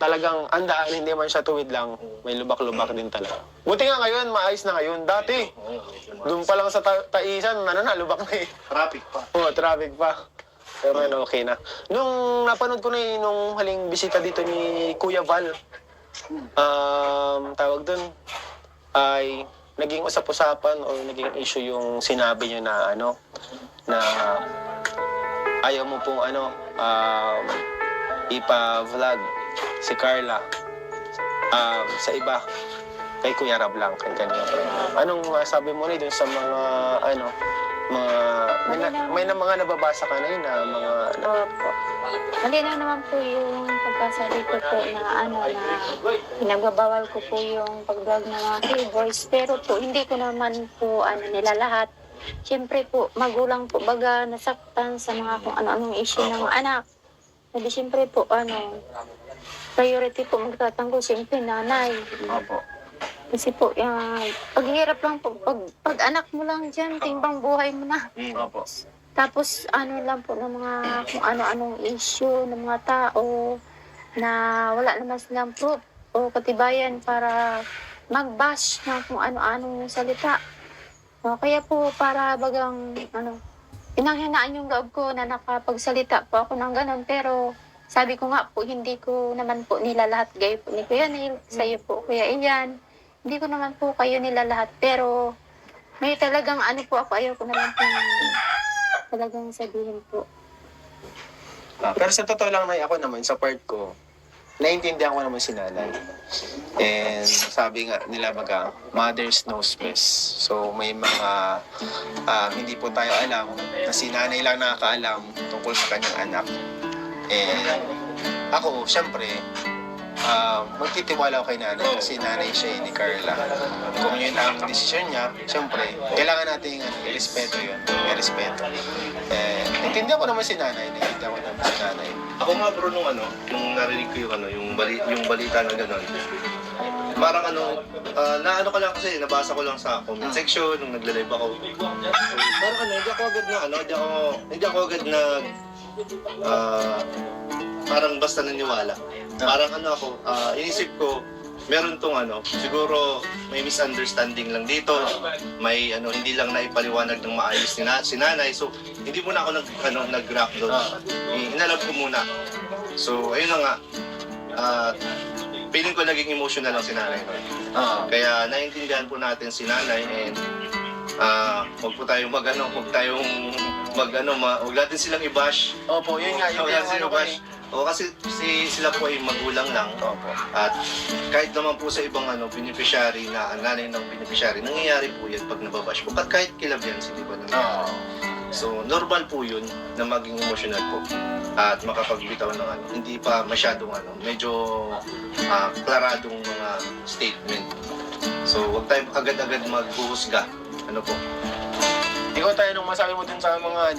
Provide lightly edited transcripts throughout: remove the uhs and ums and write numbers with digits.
talagang andaan, hindi man siya tuwid lang. May lubak-lubak din talaga. Buti nga ngayon, maayos na ngayon. Dati, doon pa lang sa Taisan, ano na, lubak na eh. Traffic pa. Oo, traffic pa. Pero ngayon, okay na. Nung napanood ko na eh, nung haling bisita dito ni Kuya Val, tawag doon, ay naging usap-usapan o naging issue yung sinabi niya na ano, na ayaw mo pong ano, ipa-vlog si Carla sa iba, kay Kuya Rab lang, kay kanina. Anong sabi mo na dun sa mga, ano, may mga nababasa ka na yun na mga... Opo. Malinaw naman po yung pagkasabi ko po na ano na pinagbabawal ko po yung pag-vlog ng mga keyboards. Pero po hindi ko naman po ano nila lahat. Siyempre po magulang po baga nasaktan sa mga kung ano-anong issue ng mga anak. Sabi siyempre po ano priority po magtatanggol siyempre nanay. Opo. Kasi po, paghihirap lang po, pag anak mo lang dyan, timbang buhay mo na. Opo. Tapos ano lang po ng mga kung ano-anong issue ng mga tao na wala naman silang proof o katibayan para mag-bash ng kung ano-anong salita. O, kaya po para bagang ano, pinanghinaan yung loob ko na nakapagsalita po ako ng ganon. Pero sabi ko nga po, hindi ko naman po nila lahat gaya po ni Kuya Neil, sa'yo po Kuya Ian. Hindi ko naman po kayo nila lahat, pero may talagang ano po ako, ayaw ko na lang po talagang sabihin po. Pero sa totoo lang na ako naman, sa part ko, naiintindihan ko naman si nanay. And sabi nga nila baga, mothers knows best. So may mga hindi po tayo alam, na si nanay lang nakakaalam tungkol sa kanyang anak. And ako, syempre, magtitiwala ako kay nanay kasi nanay siya ni Carla. Kung yun ang desisyon niya, siyempre, kailangan natin i-respeto yun. I-respeto. Intindihan ko naman si nanay. Intindihan ko naman si nanay. Ako nga bro, nung narinig ko yung balita na gano'n. Parang naano ko lang kasi, nabasa ko lang sa comment section nung nagla-live ako. Parang hindi ako agad na hindi ako agad na parang basta naniwala. Parang inisip ko, meron tong siguro may misunderstanding lang dito. May hindi lang naipaliwanag ng maayos si nanay. So, hindi muna ako nag-rock doon. Inalab ko muna. So, ayun na nga. Feeling ko naging emotional lang si nanay. Kaya naiintindihan po natin si nanay and huwag po tayong huwag natin silang i-bash. Opo, yun nga. Yun Huwag natin nga silang i-bash. O kasi sila po ay magulang lang. Opo. At kahit naman po sa ibang beneficiary na nanay ng beneficiary, nangyayari po yan pag nababash po. Kahit kilab yan, hindi ba naman? So, normal po yun na maging emotional po. At makapagbitaw ng hindi pa masyadong medyo klaradong mga statement. So, huwag tayong agad-agad maghuhusga. Ano po? Ikaw tayo nung masabi mo dun sa mga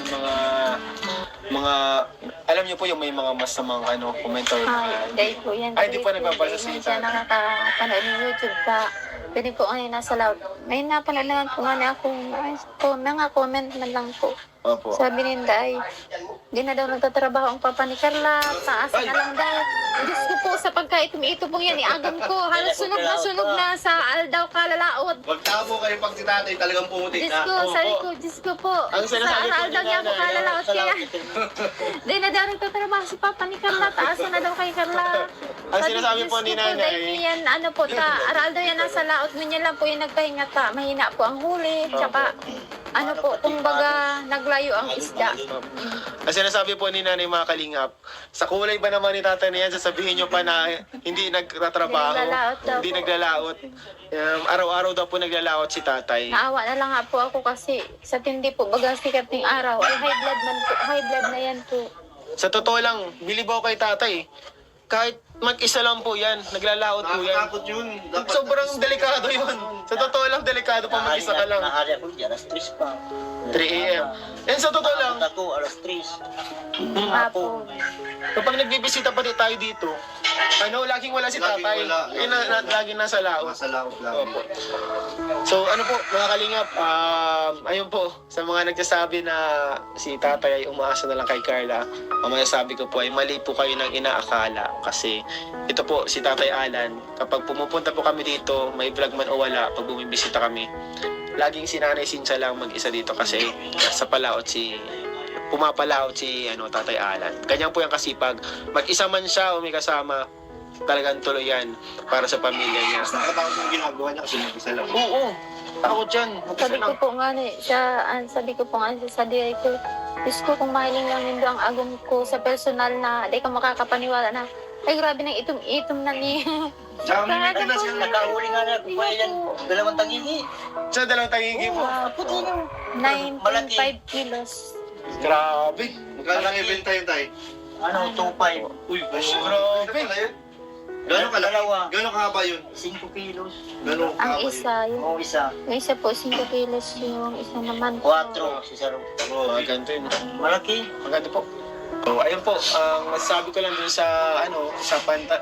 alam niyo po yung may mga masamang commenter. Dahil po yan. Ay, hindi po nagbabasa si Hindi siya tatay. nakakapanood ng YouTube ka. Pwede po nasa loud. May napanood naman po nga na akong mga comment man lang po. Opo. Sabi ni Inday, di na daw nagtatrabaho ang papa ni Carla, taas na lang daw. Diyos ko po, sa pagka-ito pong yan, iagam ko, halos sunog na sa aldaw kalalaot. Magtabo kayo pag si tatay talagang pumutik Diyos na. ko, sabi ko, Diyos ko po, Ang sa sinasabi po aldaw ni niya po nanay, kalalaot sa kaya. lapit. Di na daw nagtatrabaho si papa ni Carla, taas na daw kay Carla. Ang sinasabi po ni nanay, Dahil yan, aral daw yan nasa laot, ganyan lang po yung nagpahinga ta, mahina po ang huli, tsaka kumbaga, naglayo ang isda. ang sinasabi po ni nanay mga kalingap, sa kulay ba naman ni tatay na yan, sasabihin niyo pa na hindi nagtatrabaho, Naglalaot daw hindi po. naglalaot. Araw-araw daw po naglalaot si tatay. Naawa na lang nga po ako kasi sa tindi po, bagang sikat ng araw, ay high blood na yan po. Sa totoo lang, bilib ako kay tatay. Kahit mag-isa lang po yan, naglalaot po yan. Nakakatakot yun. Sobrang delikado yun. Sa totoo lang, delikado pa mag-isa ka lang. Nahari ako dyan, alas 3 pa. 3 a.m. And sa totoo lang, Ako, alas 3. Apo. kapag nagbibisita pa tayo dito, Ano, laging wala si Laging tatay. wala. Laging nasa laot. Nasa laot lang. Opo. So ano po mga kalingap, ayun po, sa mga nagsasabi na si tatay ay umaasa na lang kay Carla, ang masasabi ko po ay mali po kayo ng inaakala. Kasi ito po, si Tatay Alan, kapag pumupunta po kami dito, may vlog man o wala, pag bumibisita kami, laging si Nanay Cynthia lang mag-isa dito kasi sa palaot pumapalaot si Tatay Alan. Ganyan po yung kasipag. Mag-isa man siya o may kasama, talagang tuloy yan para sa pamilya niya. Mas nakatakot yung ginagawa niya kasi mag-isa lang. Oo, takot yan. Sabi ko po nga sabi ko po nga sa diri ko, Diyos ko, kung mahiling lang nindo ang agom ko sa personal na di ka makakapaniwala na, ay grabe nang itom-itom na ni. Tsaka may maintenance yan. Nakahuli nga na, kumain yan, dalawang tangingi. Sa dalawang tangigi mo. Puti nyo. 9.5 kilos. Grabe. Magkano lang ibenta yun tayo? Ano, 2.5. Uy, Grabe. Gano'ng kalaki? Dalawa. Gano'ng kahaba yun? 5 kilos. Gano'ng Ang kahaba yun? isa, Oo, isa. yung isa po 5 kilos, yung isa naman 4. Si Saro. Oh, ganito yun. Malaki. Maganda po. So, ayun po, ang masasabi ko lang dun sa,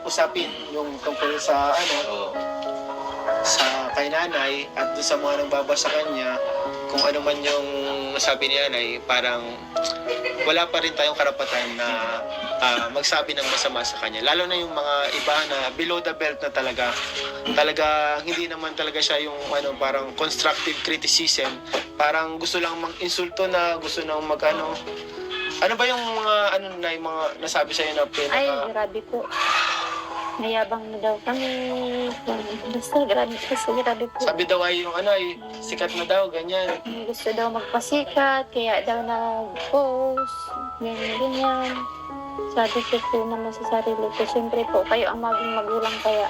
usapin, yung tungkol sa, sa kay nanay, at dun sa mga nagbaba sa kanya, kung ano man yung sabi ni nanay, parang wala pa rin tayong karapatan na magsabi ng masama sa kanya. Lalo na yung mga iba na below the belt na talaga. Talaga, hindi naman talaga siya yung parang constructive criticism. Parang gusto lang mag-insulto na, gusto nang ano ba yung mga yung mga nasabi sa'yo na Ay, grabe po. Mayabang na daw kami. Basta grabe po. sabi daw ay yung ay sikat na daw, ganyan. Gusto daw magpasikat, kaya daw nag-post, ganyan. Sabi ko po naman sa sarili ko, siyempre po, kayo ang maging magulang kaya.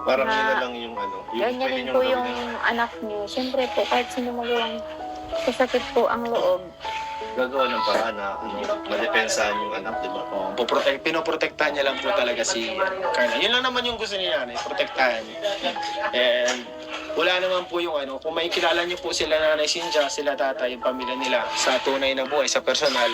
Parang Na- yun na lang yung Ganyan pwede din niyong po gawin yung na- anak niyo. Siyempre po, kahit sino magulang, kasakit po ang loob. gagawa ng paraan na madepensahan yung anak, di ba? Pinoprotektahan niya lang po talaga si Carla. Yun lang naman yung gusto niya nanay, protektahan niya. And wala naman po yung kung may kilala niyo po sila Nanay Cynthia, sila tatay, yung pamilya nila, sa tunay na buhay, sa personal,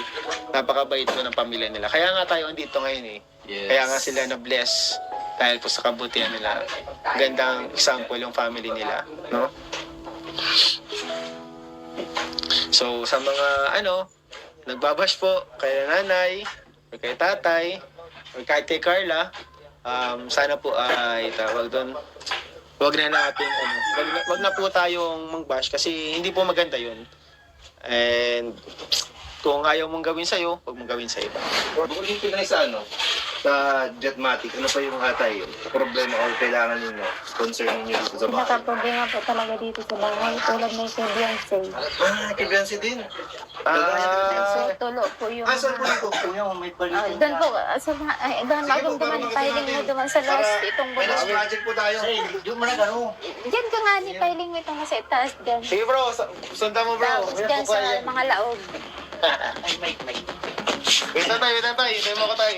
napakabait po ng pamilya nila. Kaya nga tayo andito ngayon Yes. Kaya nga sila na-bless dahil po sa kabutihan nila. Gandang example yung family nila, no? So, sa mga nagbabash po kay nanay, or kay tatay, or kahit kay Carla, sana po ay tawag doon, wag na natin, wag na po tayong mang-bash kasi hindi po maganda yun. And kung ayaw mong gawin sa'yo, wag mong gawin sa iba. Bukod yung pinay sa sa Jetmatic, ano pa yung hatay problema o kailangan ninyo, concern ninyo dito sa bahay? Pinaka-problema po talaga dito sa bahay, tulad may kay Beyonce. Kibiansi din. So, tulo po yung... Saan po dito? Kuya, may balikan. Doon po, doon magumduman, filing mo duman sa last, itong May last bulo. project po tayo. Ay, doon mo na gano'n. Diyan ka nga ni, filing mo itong nasa itaas dyan. Sige bro, sundan mo bro. Tapos dyan sa mga laog. Ay, may. Wait na tayo. Tayo mo ko tayo.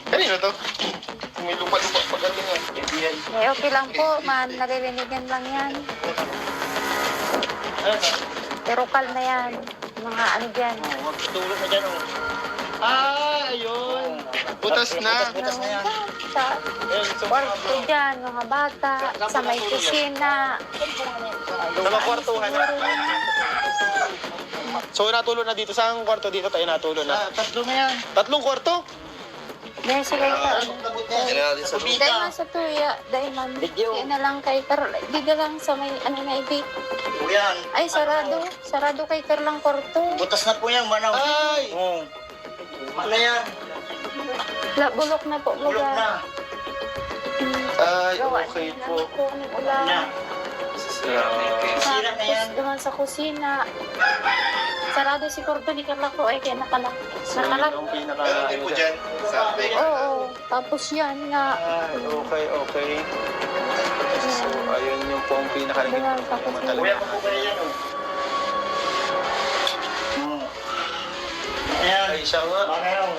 Kanino to? May lupa-lupa pa ganun Hindi yan. Eh, okay lang po, naririnig lang yan. Pero kalma yan. Mga ano dyan. Huwag tutulog na dyan, oh. Ayun. Butas na. Butas na yan. Sa Ayun, so, kwarto dyan, mga bata, sa may kusina. sa mga kwartuhan na. So, natulo na dito. Saan kwarto dito tayo natulo na? Tatlo na yan. 3 kwarto? Dahil sila Kailangan natin sa dahil man sa tuya, dahil man, Video. yun na lang kay Carl, di na lang sa may na ibig. Kuya, Ay, sarado kay Carlang kwarto. butas na po yan, manaw. Ay! Oo. Mana yan. Bulok na po, Bulok buga. na. Ay, Gawa okay na po. po ng ulan. Na. Sira na yan. Tapos duman sa kusina. Sarado si kwarto ni Carla ko, ay kaya nakalak. So, yun Nakalak. ang pinaka... Meron din po dyan sa Oo, tapos yan nga. Ay, okay. So, ayun yung po ang pinaka-naging Duman sa problema kusina. Kuya, talaga. pa po kayo yan, oh. Ayan. Ay, siya nga. Manaw.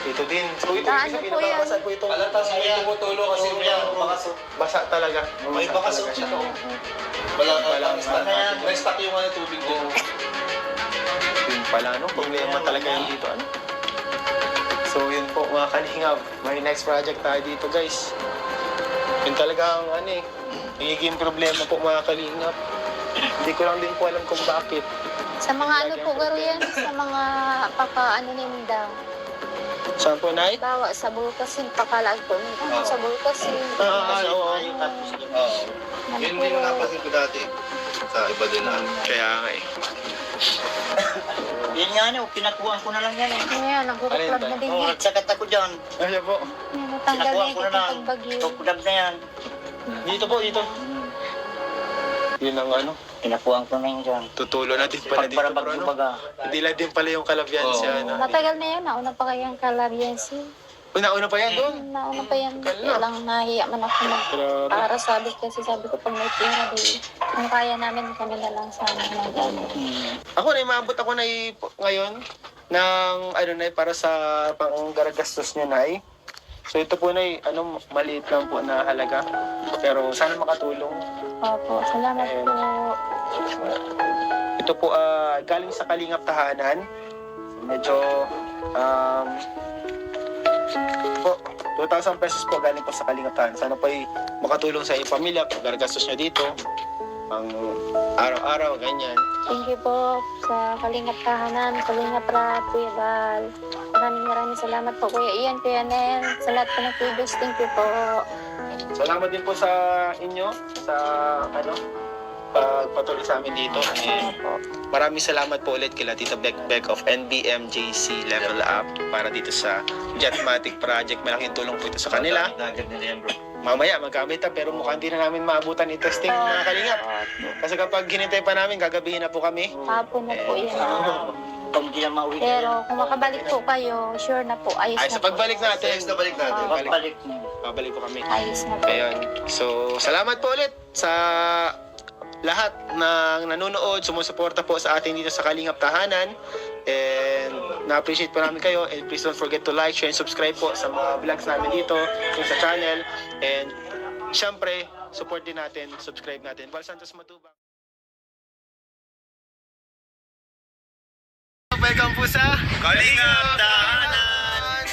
Ito din. So, ito Ah, yung ano po yan? pinababasa po itong... Alatas mo yung tumutulo kasi Oo, may yan. bakas. Basa talaga. May Basa bakas talaga siya. siya. Wala Wala. may stock yung tubig din. Yun pala, no? Problema talaga yung dito, So, yun po mga kalingap, may next project tayo dito guys. Yun talagang nagiging problema po mga kalingap. Hindi ko lang din po alam kung bakit. Sa mga ano po garo yan, sa mga nindaw. Saan po, Nay? Bawa sa bulkasin, pakalag po nito. Sa bulkasin. Oo. Oo. Yun din yung napansin ko dati. Sa iba din na. Kaya nga eh. Yan nga niyo, pinakuhaan ko na lang yan eh. Ayan, nagkukuklab na din Oo, yan. nagsakat ako dyan. Ano po? Ayan, natanggal na Pinakuhaan yung ko na lang. kapag bagyo. Tukulab na yan. Dito po, dito. Yun ang Pinakuhaan ko na yan dyan. tutulo na din pala dito. Pagparabag Bro, yung baga. Hindi lang din pala yung kalabyan siya. Matagal na yan, nauna pa kayang kalariensi. Una-una pa yan doon. Nauna pa yan. Kala. Kaya lang nahiya man ako Grabe. para sabi ko pag may pera di kung kaya namin kami na lang sana mag-ano. Ako na, maabot ako na ngayon ng para sa pang-garagastos niya na So ito po na maliit lang po na halaga. Pero sana makatulong. Opo, salamat po. Ito po galing sa Kalingap Tahanan. Medyo po 2,000 pesos po galing po sa Kalingap Tahanan. Sana po ay makatulong sa iyong pamilya kung garagastos niya dito. Ang araw-araw, ganyan. Thank you po sa Kalingap Tahanan, Kalingap Rap, Kuya Bal. Maraming salamat po Kuya Ian, Kuya Nel. Sa lahat po ng previous, thank you po. Salamat din po sa inyo sa pagpatuloy sa amin dito. And maraming salamat po ulit kila Tita Beck of NBMJC Level Up para dito sa Jetmatic Project. Malaking tulong po ito sa kanila. Dagat nila yan, bro. Mamaya magamit pero mukhang hindi na namin maabutan ni testing mga kalingap. Kasi kapag hinintay pa namin, gagabihin na po kami. Hapon na po yan. Kung di na mauwi. Pero kung makabalik po kayo, sure na po, ayos Ay, na sa po. pagbalik natin, Next na balik natin. Pagbalik mo. babalik po kami. Ayos na po. Ayun. So, salamat po ulit sa lahat ng nanonood, sumusuporta po sa atin dito sa Kalingap Tahanan. And na-appreciate po namin kayo. And please don't forget to like, share, and subscribe po sa mga vlogs namin dito, yung sa channel. And syempre, support din natin, subscribe natin. Val Santos Matubang. Welcome po sa Kalingap Tahanan!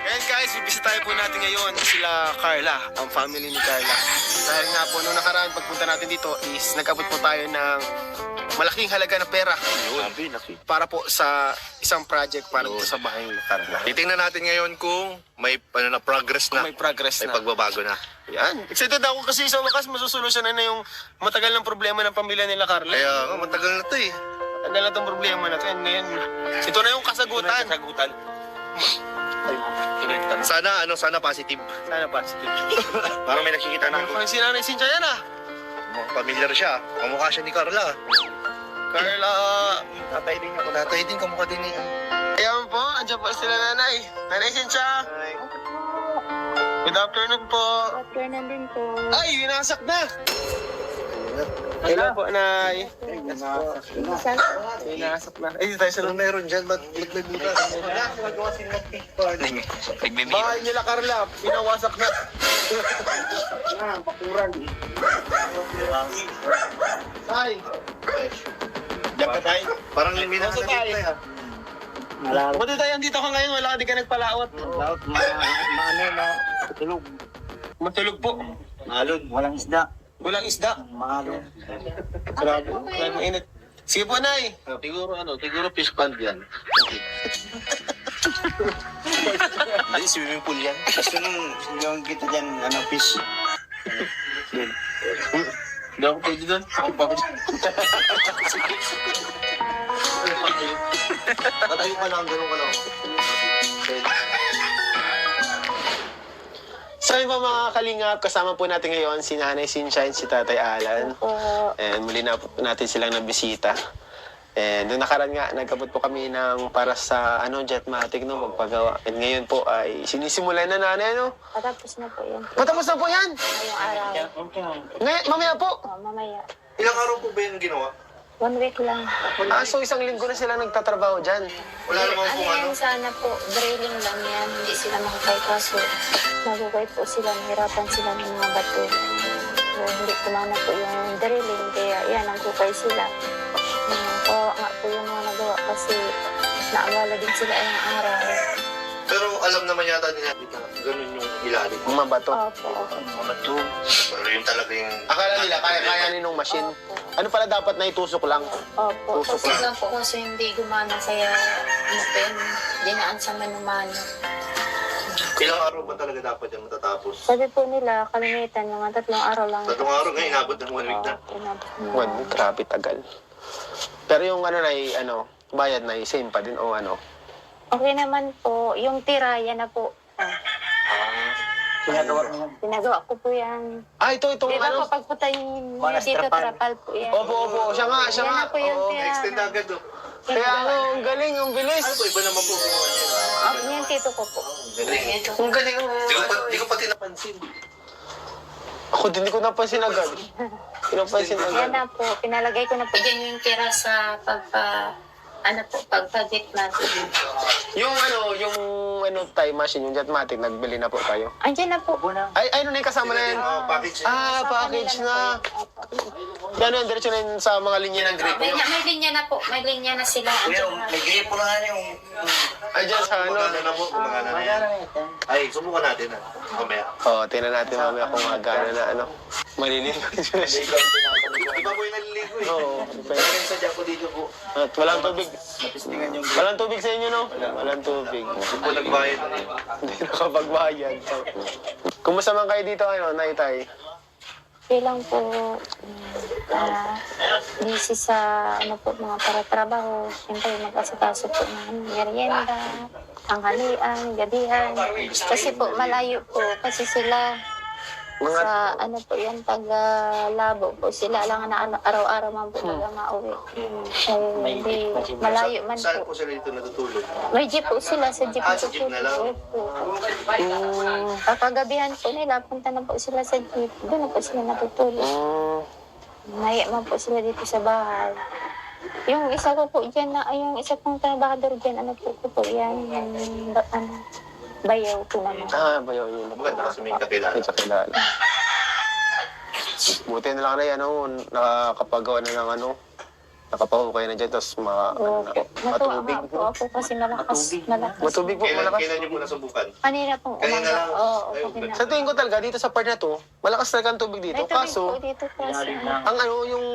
And guys, bibisitahin tayo po natin ngayon sila Carla, ang family ni Carla. Dahil nga po, nung nakaraan pagpunta natin dito is nag-abot po tayo ng malaking halaga na pera para po sa isang project para po sa bahay ni Carla. Titingnan natin ngayon kung may progress na. May progress May na. pagbabago na. Yan. Excited ako kasi sa wakas masusolusyonan na yung matagal ng problema ng pamilya nila Carla. Kaya matagal na to eh. Matagal na itong problema na ito. Ngayon, ito na yung kasagutan. Sana positive. Sana positive. Parang may nakikita na ako. Parang si Nanay Cynthia yan ah. Familiar siya. Kamukha siya ni Carla. Carla, Tatay din ako. Tatay din, kamukha din niya. ayan po, andyan po sila Nanay. Nanay Cynthia. Good afternoon po. After nandun po. Ay, winasak na. Kailan po, Nay? Sana Winasak na. Ay, dito tayo sa Ano meron dyan? Ba't nagbukas? Nagawa sila ng pig pan. bahay nila, Carla. Pinawasak na. Ay. Diyan pa tayo. Parang minahal na dito eh. Buti tayo andito ka ngayon. Wala ka di ka nagpalaot. Laut, tulog. Matulog po. Malod, walang isda. Walang isda. Malod. Grabe. Grabe init. Sige po, Nay. Siguro fish pond yan. Ay, swimming pool yan. Gusto yung kita dyan, fish. Hindi ako pwede doon. Ako pa ako dyan. Tatayo ka lang, gano'n ka lang. So yun po mga kalingap, kasama po natin ngayon si Nanay Cynthia and si Tatay Alan. po. And muli na po natin silang nabisita. And nung nakaraan nga, nagkabot po kami ng para sa Jetmatic, magpagawa. And ngayon po ay sinisimulan na nanay, Patapos na po yan. Matapos na po yan! Ngayong araw. Ngayon, mamaya po! Mamaya. Ilang araw po ba yung ginawa? 1 week lang. So isang linggo na sila nagtatrabaho dyan. Wala naman Ano po yan sana po, drilling lang yan. Hindi sila makakay kaso. Nagugay po sila, nahirapan sila ng mga bato. So, hindi kumana po yung drilling, kaya yan, nagugay sila. Kawawa nga po yung mga nagawa kasi naawala din sila yung araw. Pero alam naman yata nila na ganun yung ilalim. Mga bato. Opo. Mga to. Pero yun talaga yung... Akala nila, kaya ng machine. Ano pala dapat na itusok lang? Opo. Tusok Kasi lang. lang po kasi hindi gumana saya pen, dinaan sa manumano. Ilang araw ba talaga dapat yan matatapos? Sabi po nila, kalimitan, mga 3 araw lang. 3 araw nga, inabot ng 1 week na. One week, grabe tagal. Pero yung ano na bayad na same pa din o ano? Okay naman po. Yung tira, yan na po. Ginagawa mo yan. Ginagawa ko po yan. Itong Di ba ano? kapag po tayo Malas dito, trapal. trapal po yan. Opo, siya nga. Yan na po yung Oo. tira. Extend agad oh. Kaya ang galing, ang bilis. Ano po, iba naman po gumawa niya. Yan tito ko po. Galing. Ang galing. Di ko pati napansin. Ako din, hindi ko napansin agad. Pinapansin Yan agad. na po. Pinalagay ko na po. Yan yung tira sa pagpagit natin. Yung time machine, yung Jetmatic, nagbili na po kayo. Andiyan na po. Buna. Ay, ano na yung kasama na yan? Package. Package na. Yan yun, diretso na yun sa mga linya ng gripo. May linya na po, may linya na sila. Kuya, may gripo na nga yung... Ay, dyan sa ano. Magana na po, magana na yan. Ay, subukan natin ah. Mamaya. Tingnan natin mamaya kung magana na ano. Maliligo. Iba po yung naliligo eh. Oo. Kaya sa dyan po dito po. At walang tubig. Napistingan yung... Walang tubig sa inyo, no? Walang tubig. Hindi po nagbayad. Hindi nakapagbayad. Kumusta man kayo dito, Naitay? Okay lang po. Busy sa mga para trabaho. Siyempre mag-asikaso po ng merienda, tanghalian, gabihan. Kasi po malayo po. Kasi sila sa po yan, taga-labo po. Sila lang na araw-araw man po taga mauwi. Hindi, malayo man Saan po. po sila dito natutulog? May jeep po sila, sa jeep Sa po jeep na lang? po. Kapagabihan po nila, punta na po sila sa jeep. Doon na po sila natutulog. Naya man po sila dito sa bahay. Yung isa ko po dyan yung isa pong trabahador dyan, yan, bayaw po naman. Bayaw yun. Maganda kasi may kakilala. May kakilala. Buti na lang na yan, nakakapagawa na ng nakapahukay na dyan, tapos Opo. Natuwa matubig. nga po ako kasi malakas. Matubig po, malakas. Kailan niyo po nasubukan? Kanina pong Kanina umaga. lang. Oo, Ayun, kanina. Sa tingin ko talaga, dito sa part na to, malakas talaga ang tubig dito. May tubig Kaso, po dito kasi. Lalim lang. ang yung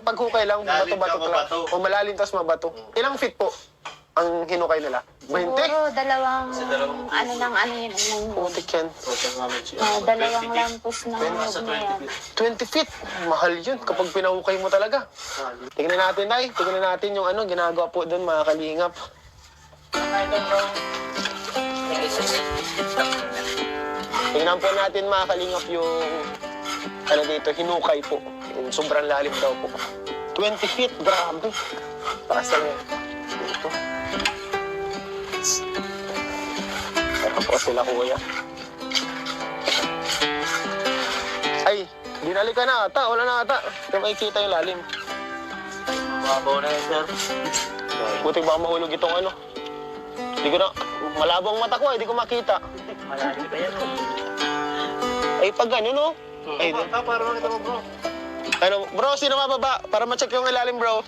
paghukay lang, Lalim bato-bato ka, lang. mabato. O malalim, tapos mabato. Ilang feet po ang hinukay nila? 20? Siguro dalawang, yun, Putik yan. dalawang lampos ng loob na yan. 20 feet. Mahal yun kapag pinahukay mo talaga. Tingnan natin, Nay. Tingnan natin yung ginagawa po doon, mga kalingap. Tingnan po natin, mga kalingap, yung dito, hinukay po. Yung sobrang lalim daw po. 20 feet, grabe. Takas lang yan. Dito. Ayan po sila, kuya. Ay, dinali ka na ata. Wala na ata. Hindi makikita yung lalim. Mabaw na yan, sir. Buti baka mahulog itong Hindi ko na, malabo ang mata ko, hindi ko makita. Malalim pa yan. Ay, pag gano'n, no? Ay, Para makita mo bro. bro, sino mababa? Para ma-check yung ilalim, bro.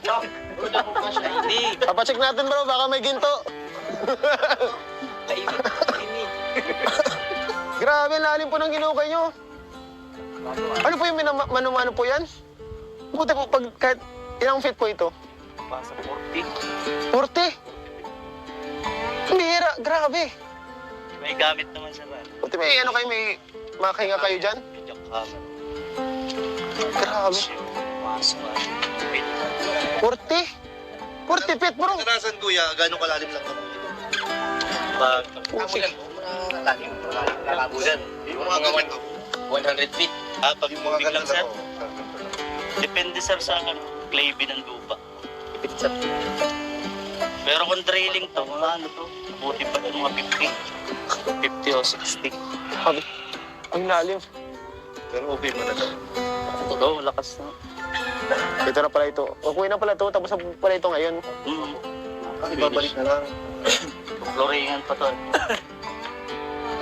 Hindi. Papacheck natin, bro, baka may ginto. Grabe, lalim po ng ginukay nyo. Ano po yung manumano po yan? Buti po, kahit ilang feet po ito? Pasa 40. 40? Bihira, grabe. May gamit naman sa van. Buti may kayo, may makahinga kayo dyan? Jack Hammer. Grabe. Pasok. 40? 40 feet, bro. Kadalasan kuya, gano'ng kalalim lang kami dito? Pag Kamulan po, malalim. Kamulan. Yung mga ganito. 100 feet. Pag Yung mga tubig lang, ganito sir. po. Depende, sir, sa clayby ng lupa. Sir. Pero kung drilling to, buti pa yung mga 50. 50 o 60. Grabe. Ang lalim. Pero okay mo na daw. Oo, lakas na. Ito na pala ito. Okay na pala ito, tapos na pala ito ngayon. Ibabalik na lang. Floringan pa to.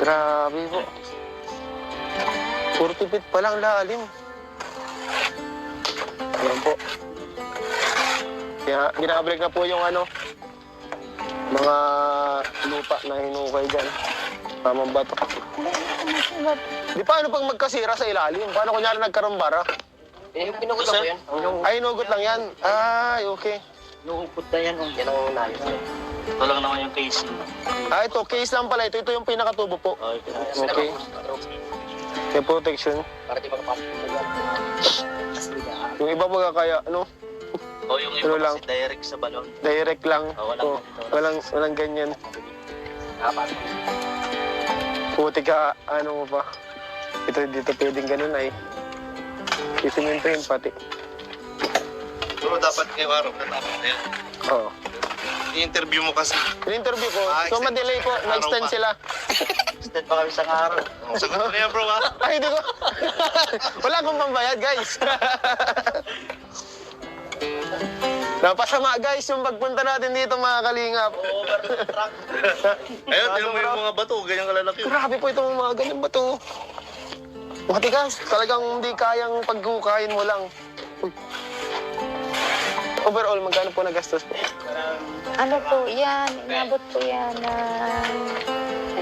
Grabe po. 40 feet pa lang lalim. Ayan po. Kaya ginabalik na po yung mga lupa na hinukay dyan. Tamang bato. Di paano pag magkasira sa ilalim? Paano kunyari nagkaroon bara? Yung pinugot lang po yan. Ay, inugot lang yan. Ay, okay. Inuukot na yan. Yan ang unayos. Ito lang naman yung casing. Ah, ito, case lang pala. Ito yung pinakatubo po. Okay. May protection. Para di makapasok sa yan. Yung iba po kaya, ano, O yung Ano iba lang? kasi direct sa balon. direct lang. Walang- Walang ganyan. Apat. Puti ka, ano mo pa. Ito, dito pwedeng ganun ay. Isimintuhin pati. Pero dapat ngayong araw natapos na yan. Oo. I-interview mo kasi. In-interview ko, Ah, so extend- ma-delay po, araw ma-extend pa. sila. Extend pa kami sa araw. Oh, sagot mo na yan, bro, ha? Ay, hindi ko. Wala akong pambayad, guys. Napasama, guys, yung pagpunta natin dito, mga kalingap. Ayun, tingnan mo yung mga bato. Ganyan kalalaki. Grabe po itong mga ganyan ba to? Matigas, talagang hindi kayang paghukayin mo lang. Uy. Overall, magkano po nagastos po? Ano po yan, inabot po yan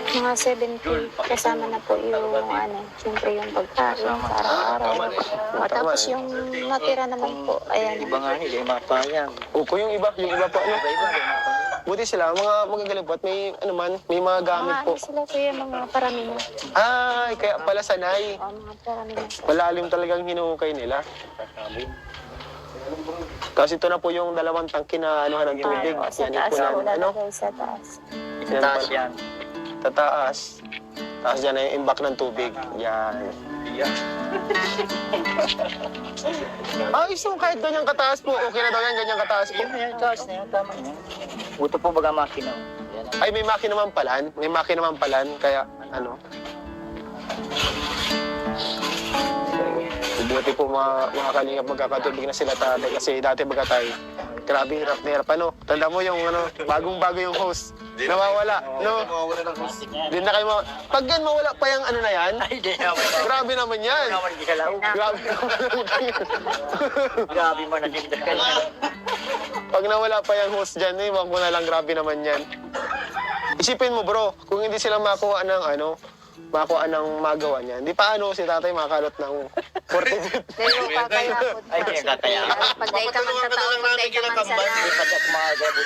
mga 70 kasama na po yung ano, siyempre yung pagkain sa araw-araw. At tapos yung natira naman po, ayan. Iba nga nila, yung mga payang. Upo yung iba po ano? Buti sila, mga magagaling po at may ano man, may mga gamit Mga po. ano sila kuya, mga parami na. Ay, kaya pala sanay. O, mga parami na. Malalim talagang hinukay nila. Kasi ito na po yung dalawang tangki na anuhan ng tubig. O, sa Yan taas ipunan, po ano? lalagay sa taas. Yan Taas pala. yan. Tataas. Tapos dyan na yung imbak ng tubig. Yan. Ayos yung kahit ganyang kataas po. Okay na daw yan, ganyang kataas po. Yan, taas na yan, tama na yan. Buto po baga makina. Yan ang Ay, may makina naman palan. May makina naman palan. Kaya, ano. Buti po mga kalingap magkakatubig na sila tatay. Kasi dati baga tayo, grabe hirap na hirap. Ano, tanda mo yung ano, bagong-bago yung host. Nawawala, no? Mawawala ng host. Di na kayo Pag yan mawala pa yung ano na yan, Ay, di naman. grabe naman yan. Naman di kalaw. Grabe naman. Grabe mo na din ka. Pag nawala pa yung host dyan, wag mo na lang, grabe naman yan. Isipin mo bro, kung hindi sila makuha ng ano, makuha ng magawa niyan, di paano si tatay makalot ng 40 Pero kakaya po. Ay, kaya kakaya. Pag day ka man tataon, pag day ka man sana. Pag ako mga gabot.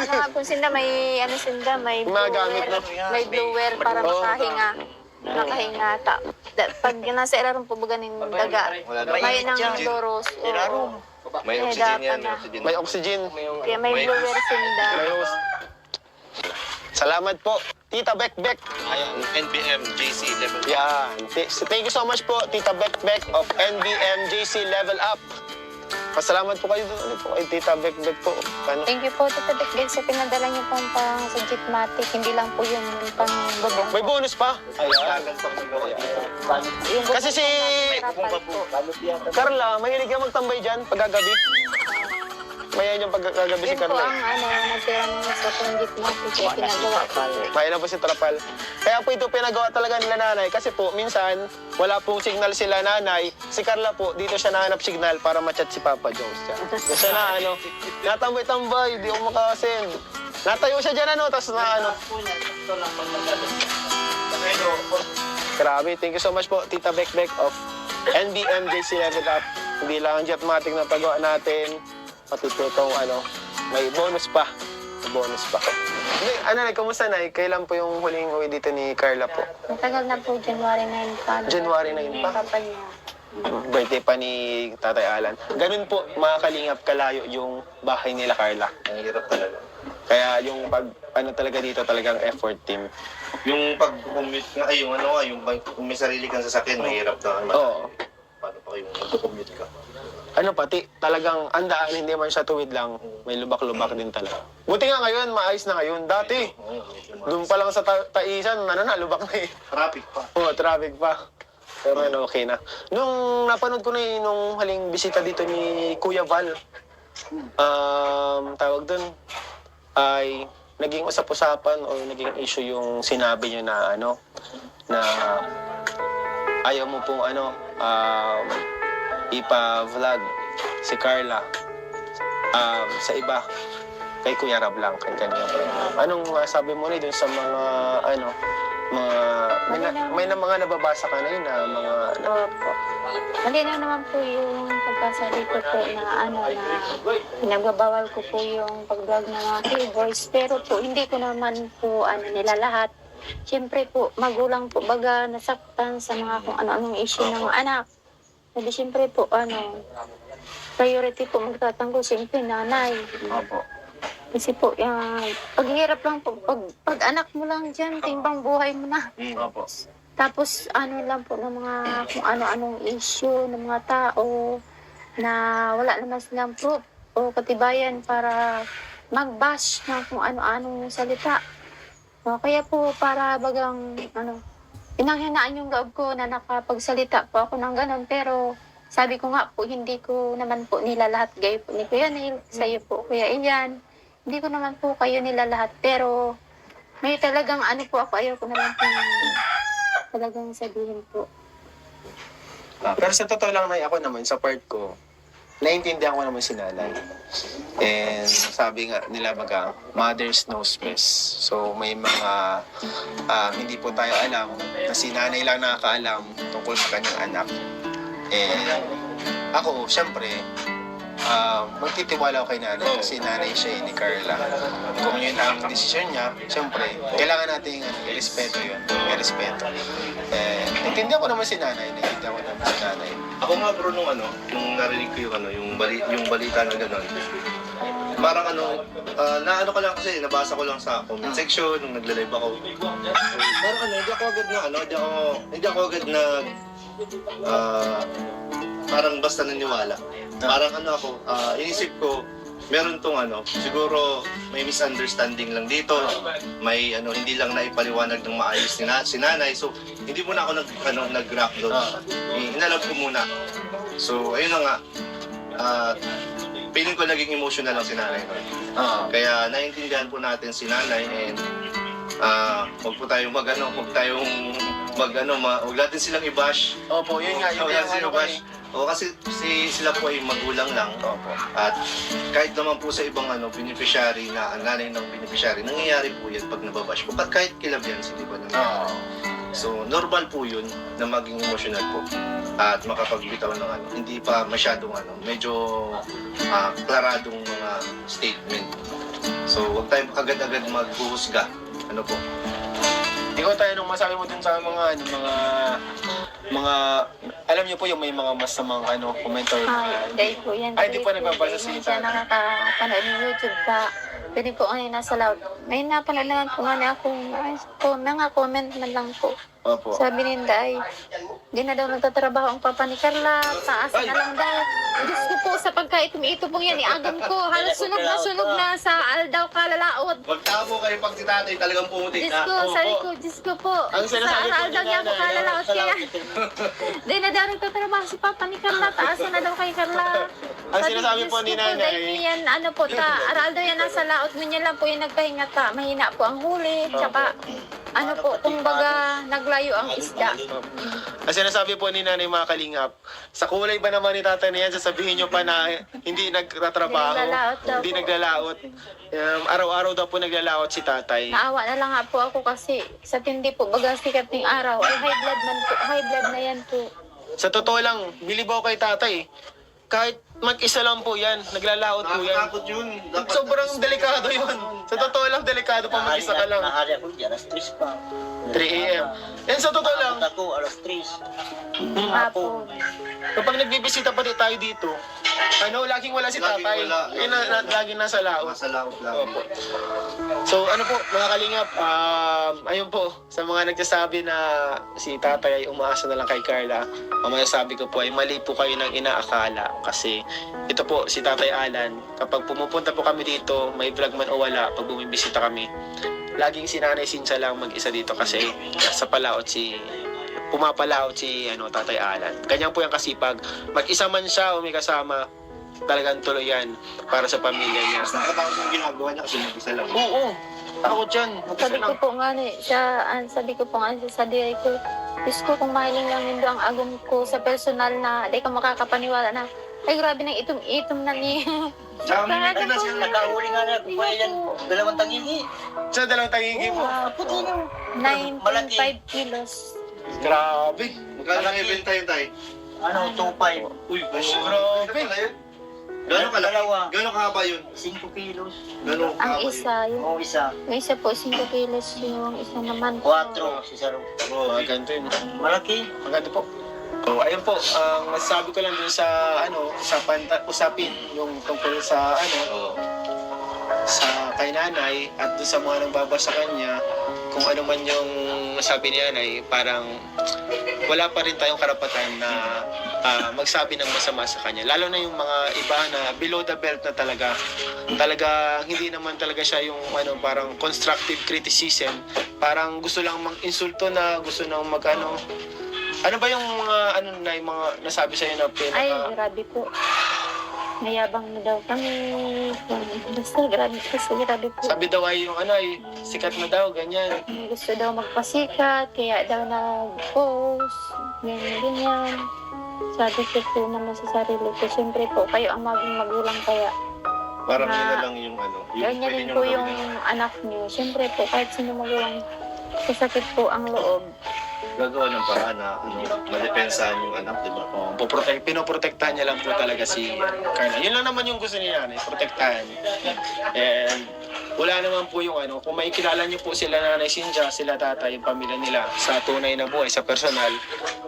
Ano kung sinda may ano sinda may Mga gamit blower, na. may blower para Oo. makahinga. Makahinga ta. Pag nasa ilalim po baga ng daga. Wala na. May nang Oxygen. doros. Oo. May Eh, oxygen yan. dapat May oxygen. Kaya may blower sinda. May host. Salamat po, Tita Bekbek. Ayan, NBM, JC, level. Yan. Thank you so much po, Tita Bekbek of NBM JC Level Up. Pasalamat po kayo doon. Ano po, kay Tita Bekbek po. Ano? Thank you po, Tita Bekbek, sa pinadala niyo pong pang sa Jeepmatic. Hindi lang po yung pang bubong. May bonus pa. Ayan. Yung Kasi si Rapal po. Carla, mahilig ka magtambay dyan pagkagabi. Mayan yung pagkagabi si Yun po Carla. ang ano, natira niyo sa pang Jeepmatic. Kaya pinagawa po. Mayan na po si Trapal. Kaya po ito pinagawa talaga nila nanay. Kasi po, minsan, wala pong signal sila nanay. Si Carla po, dito siya nahanap signal para ma-chat si Papa Jones. Kasi na ano, natambay-tambay, di ako makasend. Natayo siya dyan ano, tapos na ano. Grabe, thank you so much po, Tita Bekbek of NBMJC Level Up. Hindi lang ang Jetmatic na pagawa natin, pati po itong ano, may bonus pa. May bonus pa. Hindi, ano na, kumusta na? Kailan po yung huling uwi dito ni Carla po? Matagal na po, January 9 pa. January 9 pa. Kapal niya. Birthday pa ni Tatay Alan. Ganun po, mga kalingap, kalayo yung bahay nila Carla. Ang hirap talaga. Kaya yung pag, ano talaga dito, talagang effort team. Yung pag-commute nga, ay yung ano nga, yung kung may sarili kang sasakyan, mahirap na. Oo. Paano pa yung mag-commute ka? Ano pati, talagang andaan, hindi man siya tuwid lang. May lubak-lubak din talaga. Buti nga ngayon, maayos na ngayon. Dati, Oo, medyo doon pa lang sa Taisan, ano na, lubak na eh. traffic pa. Oo, traffic pa. Pero ano, okay na. Nung napanood ko na eh, nung haling bisita dito ni Kuya Val, tawag doon, ay naging usap-usapan o naging issue yung sinabi niyo na ano, na ayaw mo pong ano, ipa-vlog si Carla sa iba. kay Kuya Rab lang, kay kanina. Anong sabi mo rin dun sa mga, ano, may mga nababasa ka na yun na mga, Opo. Malinaw naman po yung pagkasabi ko po na ano na pinagbabawal ko po yung pag-vlog ng mga keyboards. Pero po hindi ko naman po ano nila lahat. Siyempre po magulang po baga nasaktan sa mga kung ano-anong issue ng anak. Sabi siyempre po ano priority po magtatanggol siyempre nanay. opo. Kasi po paghihirap lang po pag anak mo lang dyan timbang buhay mo na. Opo. Tapos ano lang po ng mga kung ano-anong issue ng mga tao na wala naman silang proof o katibayan para mag-bash ng kung ano-anong salita. No, kaya po para bagang pinanghinaan yung loob ko na nakapagsalita po ako ng ganun. Pero sabi ko nga po, hindi ko naman po nila lahat gayo po ni Kuya Neil, sa'yo po Kuya Ian. Hindi ko naman po kayo nila lahat. Pero may talagang ano po ako, ayaw ko na lang po talagang sabihin po. Pero sa totoo lang, Nay, ako naman, sa part ko, naiintindihan ko naman si Nanay. And sabi nga nila mothers knows best. So may mga hindi po tayo alam, na si Nanay lang nakakaalam tungkol sa kanyang anak. And ako, syempre, magtitiwala ako kay Nanay kasi Nanay siya ni Carla. Kung yun ang desisyon niya, syempre, kailangan natin i-respeto yun. I-respeto. Naiintindihan ko naman si Nanay. Ako nga bro nung nung narinig ko yung balita na gano'n. Parang naano ko lang kasi, nabasa ko lang sa comment section nung nagla-live ako. Parang hindi ako agad na parang basta naniwala. Parang inisip ko, meron tong siguro may misunderstanding lang dito. May hindi lang naipaliwanag ng maayos si Nanay. So, hindi muna ako nag-grab doon. Inalab ko muna. So, ayun na nga. Feeling ko naging emotional lang si Nanay. Kaya naiintindihan po natin si Nanay and huwag po tayong huwag natin silang i-bash. Opo, yun nga. Huwag natin silang i-bash. Kasi sila po ay magulang lang. Opo. At kahit naman po sa ibang beneficiary na ang nanay ng beneficiary, nangyayari po yan pag nababash po. Kahit kilab yan, di ba? So, normal po yun na maging emotional po. At makapagbitaw ng hindi pa masyadong medyo klaradong mga statement. So, huwag tayong agad-agad maghuhusga. Ano po? Ikaw tayo nung masabi mo dun sa mga alam niyo po yung may mga masamang commenter. Hindi po yan. Ay, hindi po nagbabasa si Hindi siya Tita. nakakapanood ng YouTube pa. Pwede po nasa loud. May napalalaman po nga na akong mga comment man lang po. Opo. Sabi ni Inday, di na daw nagtatrabaho ang papa ni Carla, taas na lang daw. Diyos ko po, sa pagkait ito pong yan, iagam ko. Halos sunog na sa aldaw kalalaot. Magtamo kayo pag si tatay talagang pumutik Diyos ko, sabi ko, Diyos ko po. Ang sinasabi Sa po aldaw ni niya ako Nanay, kalalaot kaya. Di na daw nagtatrabaho si papa ni Carla, taas na daw kay Carla. Ang sinasabi po ni Nanay, dahil yan, aral daw yan nasa laot, ngunyan lang po yung nagpahinga ta. Mahina po ang huli, tsaka kumbaga naglayo ang isda. ang sinasabi po ni Nanay mga kalingap, sa kulay ba naman ni tatay na yan, sasabihin nyo pa na hindi nagtatrabaho, Naglalaot daw hindi po. naglalaot. Araw-araw daw po naglalaot si tatay. Naawa na lang nga po ako kasi sa tindi po, baga sikat ng araw, ay high blood na yan po. Sa totoo lang, bilibaw kay tatay. Kahit mag-isa lang po yan, naglalaot po yan. Nakakatakot yun. Sobrang delikado yun. Sa totoo lang, delikado pa mag-isa ka lang. Nahari ako dyan, alas 3 pa. 3 a.m. And sa totoo lang, Ako, alas 3. Hapon. kapag nagbibisita pati tayo dito, laging wala si Laging tatay. wala. Laging nasa laot. Nasa laot lang. Opo. So po, mga kalingap, ayun po, sa mga nagsasabi na si tatay ay umaasa na lang kay Carla, ang masasabi ko po ay mali po kayo ng inaakala. Kasi ito po, si Tatay Alan, kapag pumupunta po kami dito, may vlog man o wala, pag bumibisita kami, laging si Nanay Sinsa lang mag-isa dito kasi pumapalaot si Tatay Alan. Ganyan po yung kasipag. Mag-isa man siya o may kasama, talagang tuloy yan para sa pamilya niya. Mas nakakatakot yung ginagawa niya kasi mag-isa lang. Oo, takot yan. Sabi ko po nga sa diay ko, Diyos ko, kung mahiling lang nindo ang agom ko sa personal na di ka makakapaniwala na Ay, grabe nang itom-itom na ni. Ay, nasa Nakahuli nga na, kung yan, dalawang tangingi. Sa dalawang tangigi mo. Puti na. 9.5 kilos. Grabe. Magkano ang ibenta yun, tay? Ano, 2.5. Uy, Grabe. Gano'ng kalaki? Dalawa. Gano'ng kahaba yun? 5 kilos. Gano'ng Ang kahaba yun? isa, Oo, isa. yung isa po 5 kilos, yung isa naman 4. Si Saro. Maganda yun. Malaki. Maganda po. So, ayun po, ang masasabi ko lang dun sa, sa usapin, yung tungkol sa, Oo. sa kay nanay at dun sa mga nagbaba sa kanya, kung ano man yung sabi ni nanay, parang wala pa rin tayong karapatan na magsabi ng masama sa kanya. Lalo na yung mga iba na below the belt na talaga hindi naman talaga siya yung parang constructive criticism. Parang gusto lang mag-insulto na, gusto nang ano ba yung mga yung mga nasabi sa na Ay, grabe po. Mayabang na daw kami. Basta grabe po. sabi daw ay yung sikat na daw, ganyan. Gusto daw magpasikat, kaya daw nag-post, ganyan. Sabi ko po naman sa sarili ko, siyempre po, kayo ang maging magulang kaya. Parang yun na Na- lang yung Ganyan pwede din niyong po gawin yung na anak niyo. Siyempre po, kahit sino magulang, sasakit po ang loob. gagawa ng paraan na madepensahan yung anak, di ba? Pinoprotektahan niya lang po talaga si Carla. Yun lang naman yung gusto ni nanay, protektahan. And wala naman po yung kung may kilala niyo po sila nanay Cynthia, sila tatay, yung pamilya nila sa tunay na buhay, sa personal,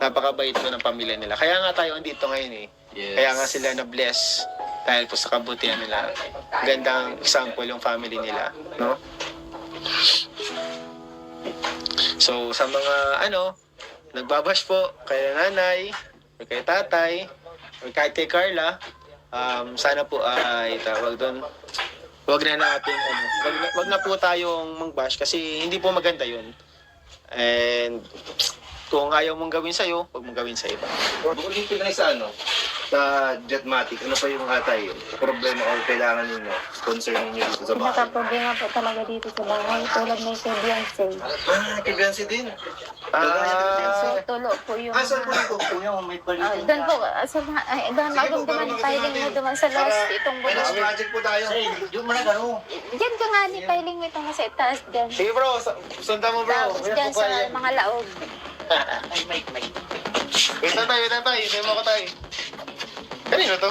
napakabait po ng pamilya nila. Kaya nga tayo andito ngayon Kaya nga sila na-bless dahil po sa kabutihan nila. Gandang example yung family nila, no? So, sa mga nagbabash po kay nanay, or kay tatay, or kahit kay Carla, sana po ay tawag doon, wag na natin, wag na po tayong mang-bash kasi hindi po maganda yun. And kung ayaw mong gawin sa'yo, wag mong gawin sa iba. Bukod dito na sa Jetmatic, ano pa yung problema o kailangan ninyo, concern ninyo dito sa bahay? Pinaka-problema po talaga dito sa bahay, tulad ng kay Beyonce. Kibiansi din. So, tulo po yung... Saan po ito? Kuya, may balik. Doon po, doon magong duman, pahiling mo duman sa last, itong May next bulo. project po tayo. Say, doon mo na gano'n. Diyan ka nga ni, pahiling mo itong nasa itaas dyan. Sige bro, sundan mo bro. Tapos dyan sa mga laog. Ay, may. Wait lang tayo. Hindi mo ako tayo. Kanino to?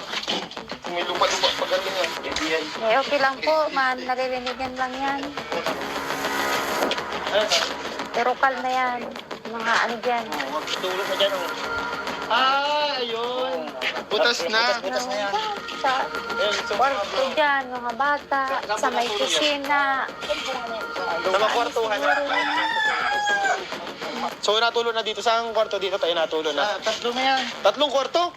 May lupa-lupa pa ganyan. Eh, okay lang po, naririnig lang yan. Pero kalma yan. Mga ano dyan. Huwag tulog na dyan. Ayun. Butas na. Butas na yan. Sa kwarto dyan, mga bata, sa may kusina. Sa mga kwartuhan na. So natulog na dito. Saan kwarto dito tayo natulog na? Tatlo na yan. 3 kwarto?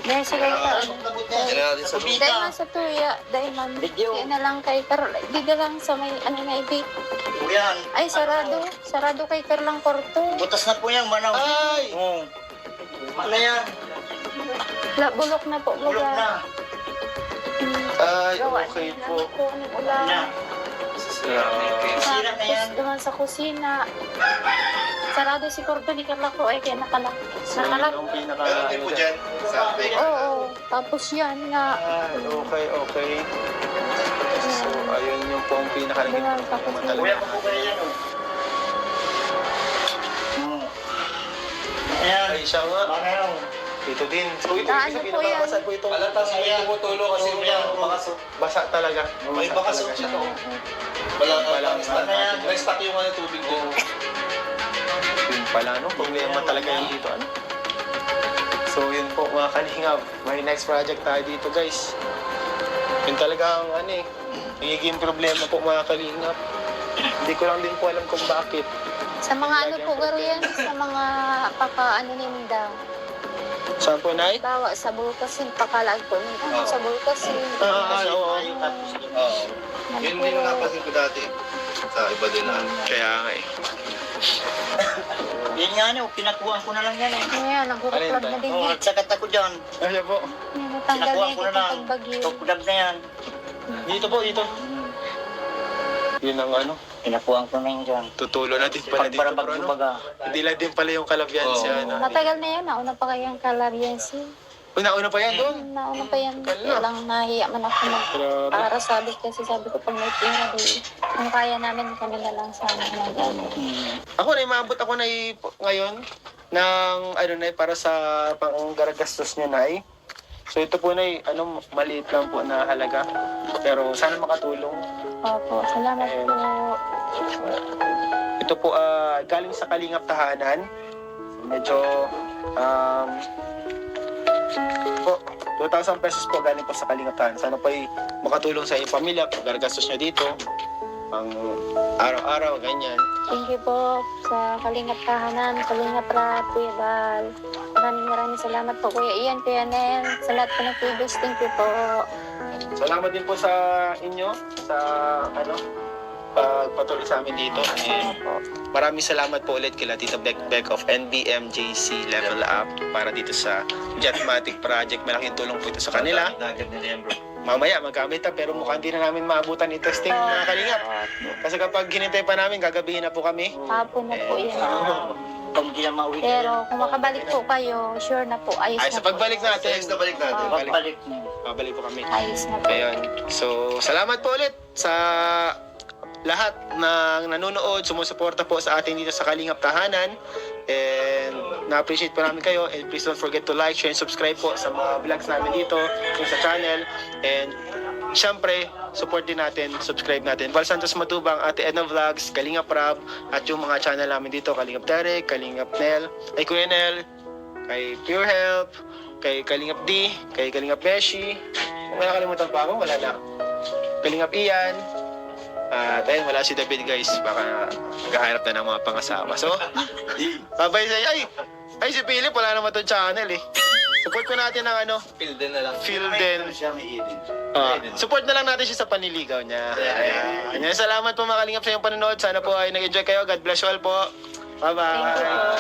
Dahil sila Yan natin sa dahil man sa tuya, dahil man, Video. di na lang kay Carl, di na lang sa may, na ibig. Kuya, Ay, sarado kay Carlang kwarto. butas na po yan, manaw. Ay! Oo. Ano yan? Bulok na po, Bulok na. Ay, Gawa okay na po. po ng ulan. Na. Sira na yan. Tapos duman sa kusina. Sarado si kwarto ni Carla ko, ay kaya nakalak. Nakalak. Yung pinaka... Meron din po dyan. Sa Oo, tapos yan nga. Okay. So, ayun yung po ang pinaka-naging Duman sa problema kusina. Kuya, talaga. pa po kayo yan, oh. Ayan. Ay, siya nga. Manaw. Ito din. So, ito Ano yung po yan? pinakabasag po itong... Alatang may tumutulo kasi Oo, yan. Basa talaga. May Basa bakas talaga siya. Wala Walang stock. Ano yan? May stock yung tubig ko. Yun pala, problema talaga yung dito, So, yun po, mga kalingap. May next project tayo dito, guys. Yun talaga ang, nagiging problema po, mga kalingap. Hindi ko lang din po alam kung bakit. Sa mga ano po, garo yan, sa mga ninda. Saan po, Nay? Bawa sa bulkasin, pakalag po nito. Sa bulkasin. Oo. Oo. Yun din yung napansin ko dati. Sa iba din na. Kaya nga Yan nga, no. Pinakuhaan ko na lang yan, eh. Ngayon, nagkukuklab na din Oo, yan. nagsakat ako dyan. Ayun po. Natanggal na Pinakuhaan ko na lang. itong bagyo. Tuklab na yan. Dito po, dito. Yun ang Pinakuhaan ko na yan dyan. tutulo na din pala dito. Pagparabag Bro, baga. Hindi lang din pala yung kalabyan Oo. siya. Matagal na yan, nauna pa kayang kalariensi. Una-una pa yan doon. Nauna pa yan. Wala. Walang nahiya man ako Grabe. para sabi ko pag may pera di. Kung kaya namin kami na lang sana mag-ano. Ako na, maabot ako na ngayon ng ano na para sa pang-garagastos niya na So ito po na maliit lang po na halaga. Pero sana makatulong. Opo, salamat po. Ito po galing sa Kalingap Tahanan. Medyo po 2,000 pesos po galing po sa Kalingap Tahanan. Sana po ay makatulong sa inyong pamilya pag garagastos niyo dito. Pang araw-araw, ganyan. Thank you po sa Kalingap Tahanan, Kalingap Rap, Kuya Bal. Maraming salamat po Kuya Ian, Kuya Nel. Sa lahat po ng previous, thank you po. Salamat din po sa inyo sa pagpatuloy sa amin dito. And maraming salamat po ulit kila Tita Beck of NBMJC Level Up para dito sa Jetmatic Project. Malaking tulong po ito sa kanila. Agad nila yan, bro. Mamaya magamit pero mukhang hindi na namin maabutan yung testing na Kalingap. Kasi kapag hinintay pa namin, gagabihin na po kami. Hapon na po yan. Pag hindi na mauwi. Pero kung makabalik po kayo, sure na po, ayos Ay, na sa pagbalik natin, Next na balik natin. Pagbalik mo. babalik po kami. Ayos na po. Ayun. So, salamat po ulit sa lahat ng nanonood, sumusuporta po sa atin dito sa Kalingap Tahanan. And na-appreciate po namin kayo. And please don't forget to like, share, and subscribe po sa mga vlogs namin dito, sa channel. And syempre, support din natin, subscribe natin. Val Santos Matubang, Ate Edna Vlogs, Kalingap Rab, at yung mga channel namin dito, Kalingap Derek, Kalingap Nel, ay Kuya Nel, kay Pure Help, kay Kalingap D, kay Kalingap Beshi. Kung may nakalimutan pa ako, wala na. Kalingap Ian. At ayun, wala si David guys. Baka naghahanap na ng mga pangasawa. So, babay sa'yo. Ay, si Philip, wala naman itong channel eh. Support ko natin ng Feel din na lang. Feel din. Siya may edit. Support na lang natin siya sa panliligaw niya. Ayan. Salamat po mga Kalingap sa iyong panonood. Sana po ay nag-enjoy kayo. God bless you all po. Bye-bye. Thank you po.